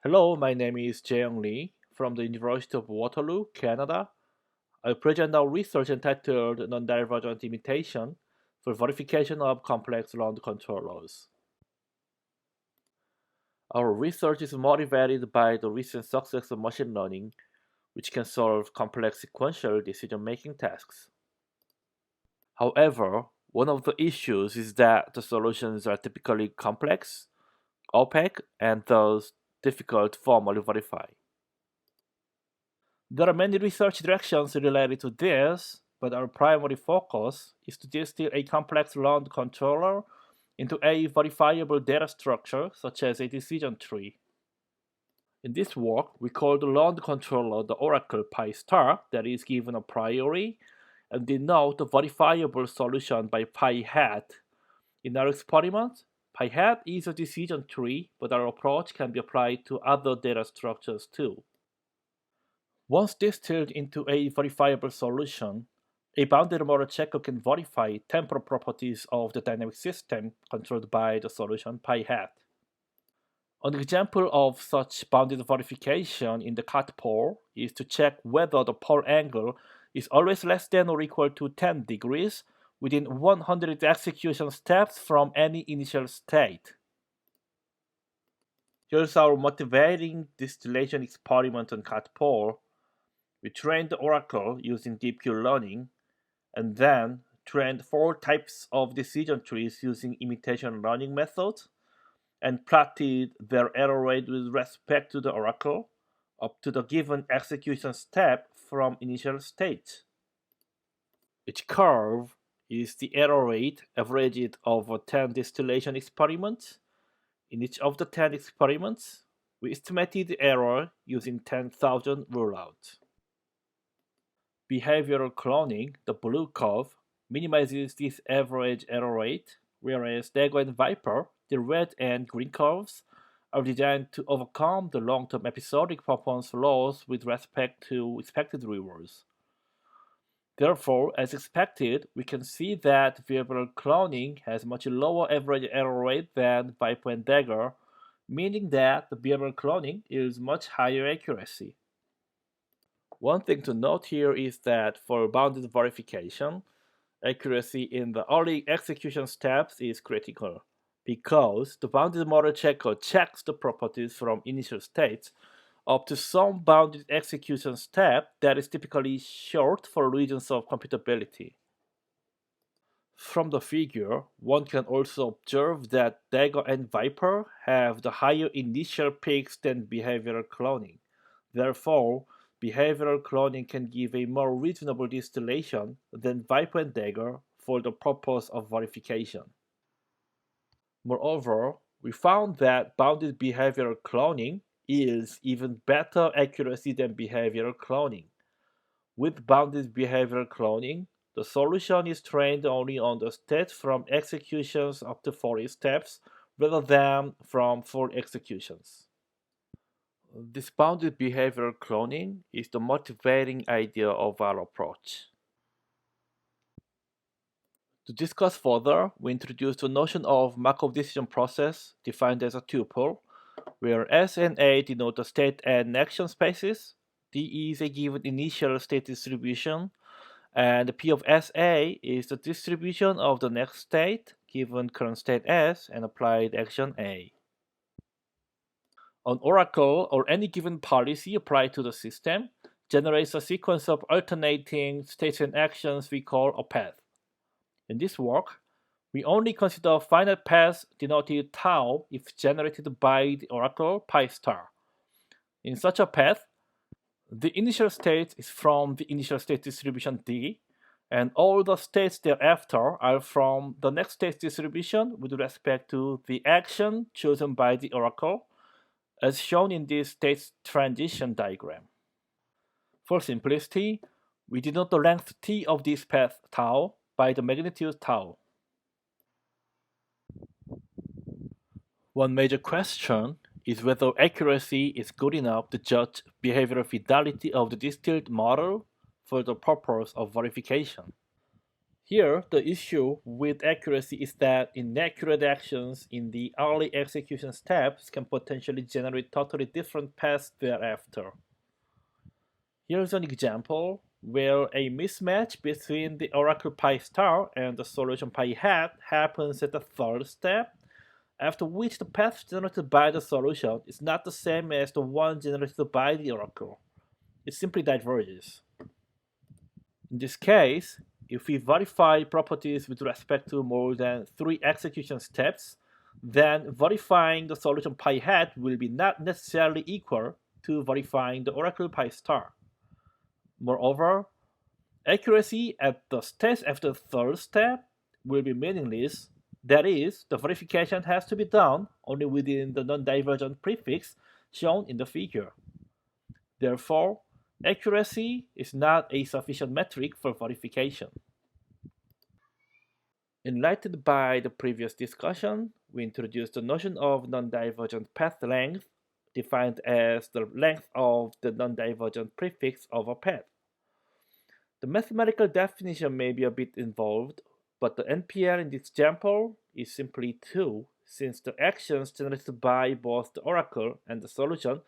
Hello, my name is Jae Lee from the University of Waterloo, Canada. I present our research entitled Non-Divergent Imitation for verification of complex round controllers. Our research is motivated by the recent success of machine learning, which can solve complex sequential decision-making tasks. However, one of the issues is that the solutions are typically complex, opaque, and thus difficult to formally verify. There are many research directions related to this, but our primary focus is to distill a complex round controller into a verifiable data structure such as a decision tree. In this work, we call the round controller the oracle pi star that is given a priori and denote the verifiable solution by pi hat. In our experiment, pi hat is a decision tree, but our approach can be applied to other data structures too. Once distilled into a verifiable solution, a bounded model checker can verify temporal properties of the dynamic system controlled by the solution pi hat. An example of such bounded verification in the CartPole is to check whether the pole angle is always less than or equal to 10 degrees within 100 execution steps from any initial state. Here's our motivating distillation experiment on CartPole. We trained the oracle using deep learning, and then trained 4 types of decision trees using imitation learning methods, and plotted their error rate with respect to the oracle up to the given execution step from initial state. Each curve is the error rate averaged over 10 distillation experiments. In each of the 10 experiments, we estimated the error using 10,000 ruleouts. Behavioral cloning, the blue curve, minimizes this average error rate, whereas Dago and Viper, the red and green curves, are designed to overcome the long-term episodic performance loss with respect to expected rewards. Therefore, as expected, we can see that behavioral cloning has much lower average error rate than Viper and Dagger, meaning that the behavioral cloning is much higher accuracy. One thing to note here is that for bounded verification, accuracy in the early execution steps is critical, because the bounded model checker checks the properties from initial states up to some bounded execution step that is typically short for reasons of computability. From the figure, one can also observe that Dagger and Viper have the higher initial peaks than behavioral cloning. Therefore, behavioral cloning can give a more reasonable distillation than Viper and Dagger for the purpose of verification. Moreover, we found that bounded behavioral cloning yields even better accuracy than behavioral cloning. With bounded behavioral cloning, the solution is trained only on the states from executions up to 40 steps rather than from full executions. This bounded behavioral cloning is the motivating idea of our approach. To discuss further, we introduce the notion of Markov decision process defined as a tuple, where S and A denote the state and action spaces, D is a given initial state distribution, and P of SA is the distribution of the next state given current state S and applied action A. An oracle or any given policy applied to the system generates a sequence of alternating states and actions we call a path. In this work, we only consider finite paths denoted tau if generated by the oracle pi star. In such a path, the initial state is from the initial state distribution D, and all the states thereafter are from the next state distribution with respect to the action chosen by the oracle, as shown in this state transition diagram. For simplicity, we denote the length t of this path tau by the magnitude tau. One major question is whether accuracy is good enough to judge behavioral fidelity of the distilled model for the purpose of verification. Here, the issue with accuracy is that inaccurate actions in the early execution steps can potentially generate totally different paths thereafter. Here's an example where a mismatch between the oracle pi star and the solution pi hat happens at the third step, after which the path generated by the solution is not the same as the one generated by the oracle. It simply diverges. In this case, if we verify properties with respect to more than 3 execution steps, then verifying the solution pi hat will be not necessarily equal to verifying the oracle pi star. Moreover, accuracy at the stage after the third step will be meaningless. That is, the verification has to be done only within the non-divergent prefix shown in the figure. Therefore, accuracy is not a sufficient metric for verification. Enlightened by the previous discussion, we introduced the notion of non-divergent path length, defined as the length of the non-divergent prefix of a path. The mathematical definition may be a bit involved, but the NPL in this example is simply 2, since the actions generated by both the oracle and the solution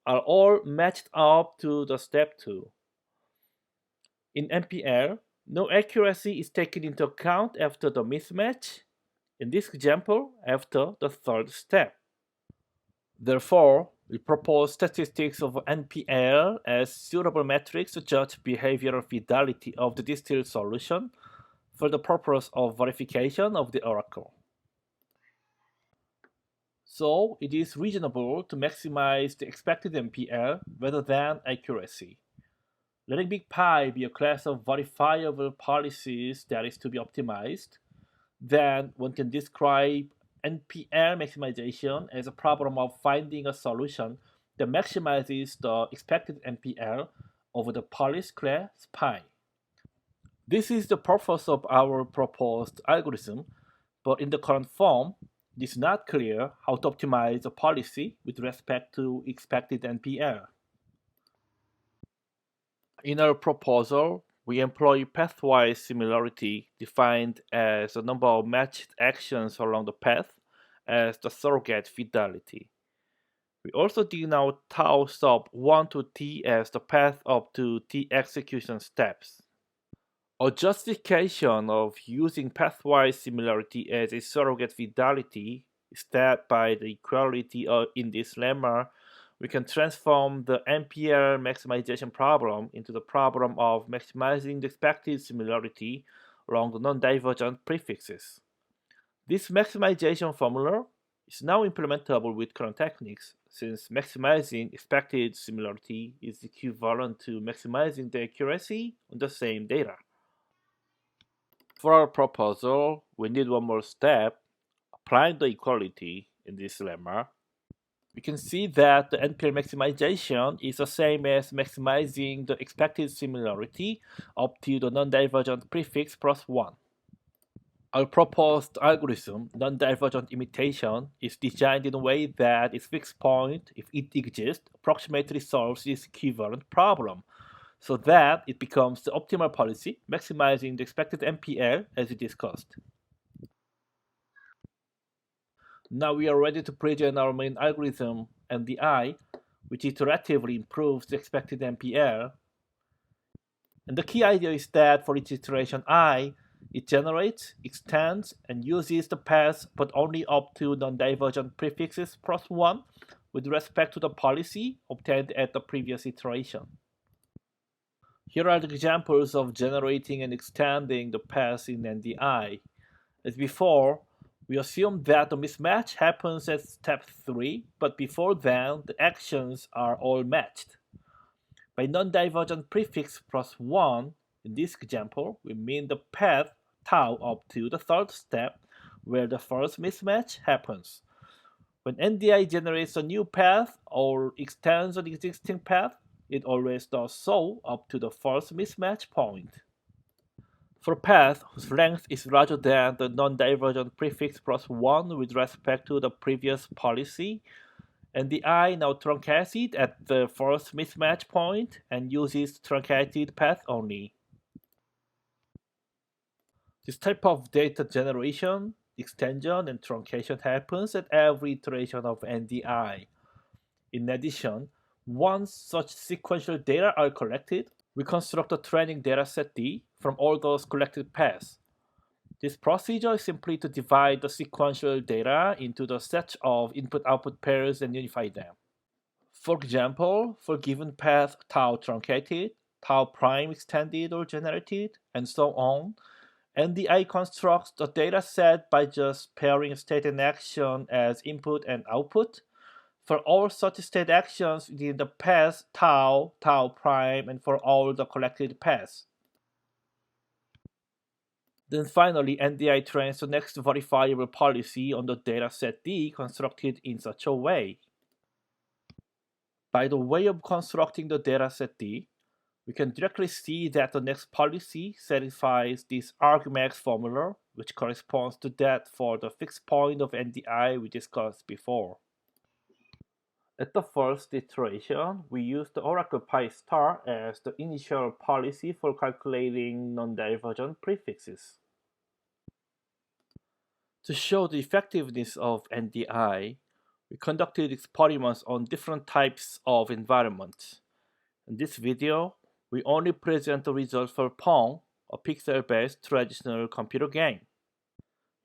are all matched up to the step 2. In NPL, no accuracy is taken into account after the mismatch, in this example, after the third step. Therefore, we propose statistics of NPL as suitable metrics to judge behavioral fidelity of the distilled solution for the purpose of verification of the oracle. So, it is reasonable to maximize the expected NPL rather than accuracy. Letting big pi be a class of verifiable policies that is to be optimized, then one can describe NPL maximization as a problem of finding a solution that maximizes the expected NPL over the policy class pi. This is the purpose of our proposed algorithm, but in the current form, it is not clear how to optimize a policy with respect to expected NPL. In our proposal, we employ pathwise similarity defined as the number of matched actions along the path as the surrogate fidelity. We also denote tau sub 1 to t as the path up to t execution steps. A justification of using pathwise similarity as a surrogate fidelity is that by the equality in this lemma, we can transform the NPL maximization problem into the problem of maximizing the expected similarity along the non-divergent prefixes. This maximization formula is now implementable with current techniques, since maximizing expected similarity is equivalent to maximizing the accuracy on the same data. For our proposal, we need one more step, applying the equality in this lemma. We can see that the NPL maximization is the same as maximizing the expected similarity up to the non-divergent prefix plus 1. Our proposed algorithm, non-divergent imitation, is designed in a way that its fixed point, if it exists, approximately solves this equivalent problem, so that it becomes the optimal policy, maximizing the expected NPL as we discussed. Now we are ready to present our main algorithm, NDI, which iteratively improves the expected NPL. And the key idea is that for each iteration I, it generates, extends, and uses the paths but only up to non-divergent prefixes plus 1 with respect to the policy obtained at the previous iteration. Here are the examples of generating and extending the paths in NDI. As before, we assume that the mismatch happens at step 3, but before then, the actions are all matched. By non-divergent prefix plus 1, in this example, we mean the path tau up to the third step, where the first mismatch happens. When NDI generates a new path or extends an existing path, it always does so up to the first mismatch point. For a path whose length is larger than the non-divergent prefix plus 1 with respect to the previous policy, NDI now truncates it at the first mismatch point and uses truncated path only. This type of data generation, extension, and truncation happens at every iteration of NDI. In addition, once such sequential data are collected, we construct a training dataset D from all those collected paths. This procedure is simply to divide the sequential data into the sets of input-output pairs and unify them. For example, for given path tau truncated, tau prime extended or generated, and so on, NDI constructs the data set by just pairing state and action as input and output for all such state actions within the path tau, tau prime, and for all the collected paths. Then finally, NDI trains the next verifiable policy on the dataset D constructed in such a way. By the way of constructing the dataset D, we can directly see that the next policy satisfies this argmax formula, which corresponds to that for the fixed point of NDI we discussed before. At the first iteration, we used the oracle pi star as the initial policy for calculating non-divergent prefixes. To show the effectiveness of NDI, we conducted experiments on different types of environments. In this video, we only present the results for Pong, a pixel-based traditional computer game.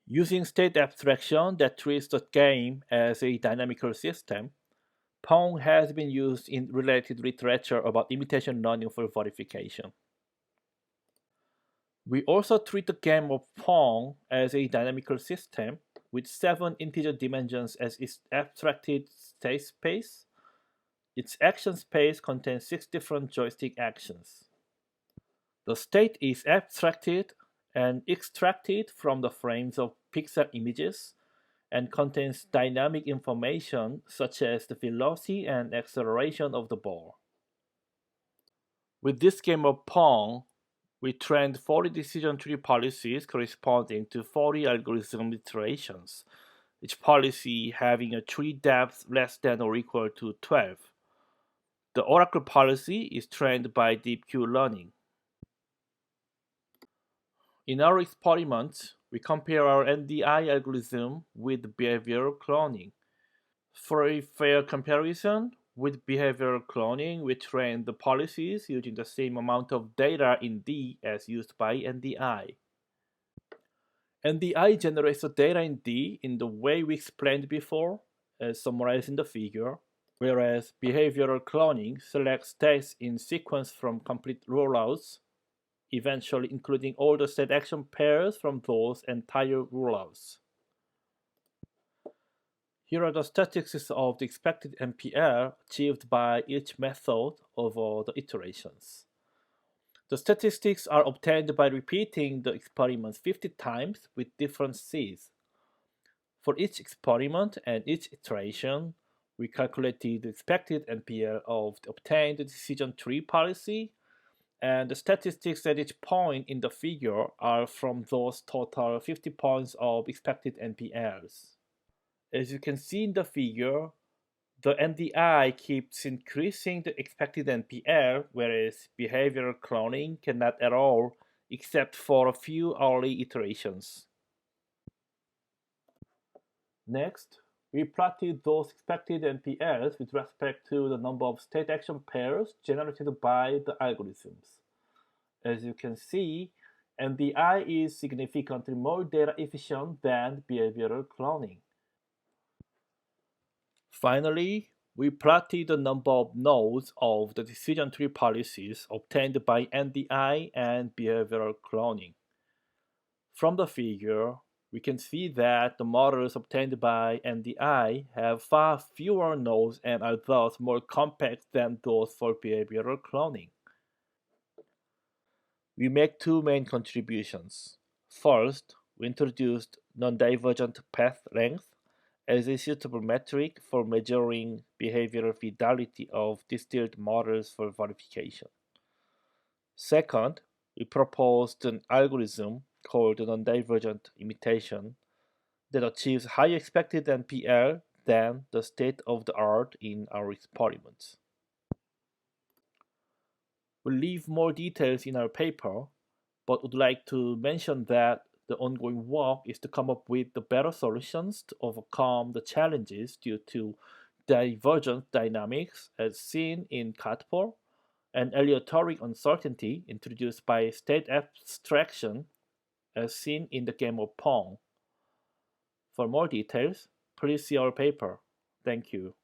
Using state abstraction that treats the game as a dynamical system, Pong has been used in related literature about imitation learning for verification. We also treat the game of Pong as a dynamical system with 7 integer dimensions as its abstracted state space. Its action space contains 6 different joystick actions. The state is abstracted and extracted from the frames of pixel images and contains dynamic information such as the velocity and acceleration of the ball. With this game of Pong, we trained 40 decision tree policies corresponding to 40 algorithm iterations, each policy having a tree depth less than or equal to 12. The oracle policy is trained by deep Q learning. In our experiment, we compare our NDI algorithm with behavioral cloning. For a fair comparison, with behavioral cloning, we train the policies using the same amount of data in D as used by NDI. NDI generates the data in D in the way we explained before, as summarized in the figure, whereas behavioral cloning selects states in sequence from complete rollouts, eventually including all the state action pairs from those entire rollouts. Here are the statistics of the expected NPL achieved by each method over the iterations. The statistics are obtained by repeating the experiments 50 times with different Cs. For each experiment and each iteration, we calculated the expected NPL of the obtained decision tree policy, and the statistics at each point in the figure are from those total 50 points of expected NPLs. As you can see in the figure, the NDI keeps increasing the expected NPL, whereas behavioral cloning cannot at all, except for a few early iterations. Next, we plotted those expected NPLs with respect to the number of state action pairs generated by the algorithms. As you can see, NDI is significantly more data efficient than behavioral cloning. Finally, we plotted the number of nodes of the decision tree policies obtained by NDI and behavioral cloning. From the figure, we can see that the models obtained by NDI have far fewer nodes and are thus more compact than those for behavioral cloning. We make 2 main contributions. First, we introduced non-divergent path length as a suitable metric for measuring behavioral fidelity of distilled models for verification. Second, we proposed an algorithm called non-divergent imitation that achieves higher expected NPL than the state-of-the-art in our experiments. We'll leave more details in our paper, but would like to mention that The ongoing work is to come up with the better solutions to overcome the challenges due to divergent dynamics as seen in CartPole and aleatoric uncertainty introduced by state abstraction as seen in the game of Pong. For more details, please see our paper. Thank you.